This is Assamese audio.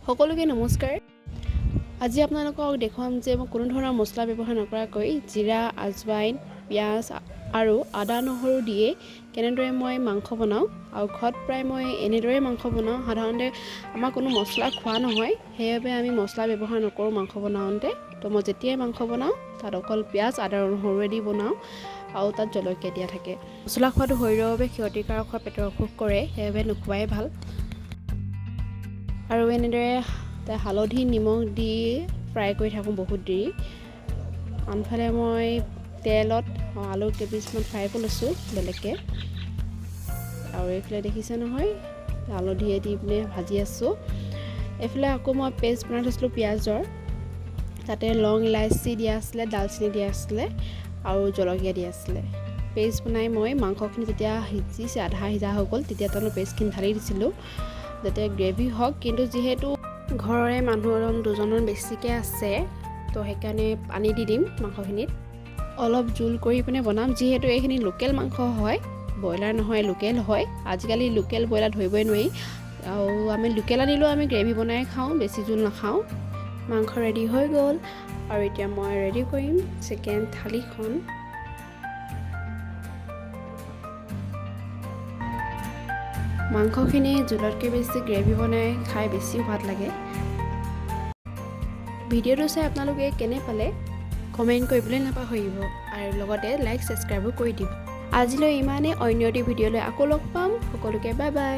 সকলোকে নমস্কাৰ। আজি আপোনালোকক দেখুৱাম যে মই কোনো ধৰণৰ মছলা ব্যৱহাৰ নকৰাকৈ জিৰা, আজৱাইন, পিঁয়াজ আৰু আদা নহৰু দিয়ে কেনেদৰে মই মাংস বনাওঁ। আৰু ঘৰত প্ৰায় মই এনেদৰে মাংস বনাওঁ। সাধাৰণতে আমাৰ কোনো মছলা খোৱা নহয়, সেইবাবে আমি মছলা ব্যৱহাৰ নকৰোঁ মাংস বনাওঁতে। তো মই যেতিয়াই মাংস বনাওঁ তাত অকল পিঁয়াজ, আদা আৰু নহৰুৱেদি বনাওঁ আৰু তাত জলকীয়া দিয়া থাকে। মছলা খোৱাটো শৰীৰৰ বাবে ক্ষতিকাৰক হয়, পেটৰ অসুখ কৰে, সেইবাবে নোখোৱাই ভাল। আৰু এনেদৰে হালধি নিমখ দি ফ্ৰাই কৰি থাকোঁ বহুত দেৰি। আনফালে মই তেলত আলু কেইপিচমান ফ্ৰাই কৰি লৈছোঁ বেলেগকৈ। আৰু এইফালে দেখিছে নহয়, হালধিয়ে দি পিনে ভাজি আছোঁ। এইফালে আকৌ মই পেষ্ট বনাই থৈছিলোঁ পিঁয়াজৰ, তাতে লং ইলাচি দিয়া আছিলে, ডালচেনি দিয়া আছিলে আৰু জলকীয়া দিয়া আছিলে। পেষ্ট বনাই মই মাংসখিনি যেতিয়া সিজিছে, আধা সিজা হৈ গ'ল, তেতিয়া তাৰমানে পেষ্টখিনি ঢালি দিছিলোঁ যাতে গ্ৰেভি হওক। কিন্তু যিহেতু ঘৰৰে মানুহ দুজনমান বেছিকৈ আছে, তো সেইকাৰণে পানী দি দিম মাংসখিনিত। অলপ জোল কৰি পিনে বনাম, যিহেতু এইখিনি লোকেল মাংস হয়, ব্ৰইলাৰ নহয়, লোকেল হয়। আজিকালি লোকেল ব্ৰইলাৰ ধৰিবই নোৱাৰি, আৰু আমি লোকেল আনিলেও আমি গ্ৰেভি বনাই খাওঁ, বেছি জোল নাখাওঁ। মাংস ৰেডি হৈ গ'ল, আৰু এতিয়া মই ৰেডি কৰিম চিকেন থালিখন। মাংসখিনি জোলতকৈ বেছি গ্ৰেভি বনাই খাই বেছি সোৱাদ লাগে। ভিডিঅ'টো চাই আপোনালোকে কেনে পালে কমেণ্ট কৰিবলৈ নাপাহৰিব, আৰু লগতে লাইক ছাবস্ক্ৰাইবো কৰি দিব। আজিলৈ ইমানেই। অন্য এটি ভিডিঅ'লৈ আকৌ লগ পাম। সকলোকে বাই বাই।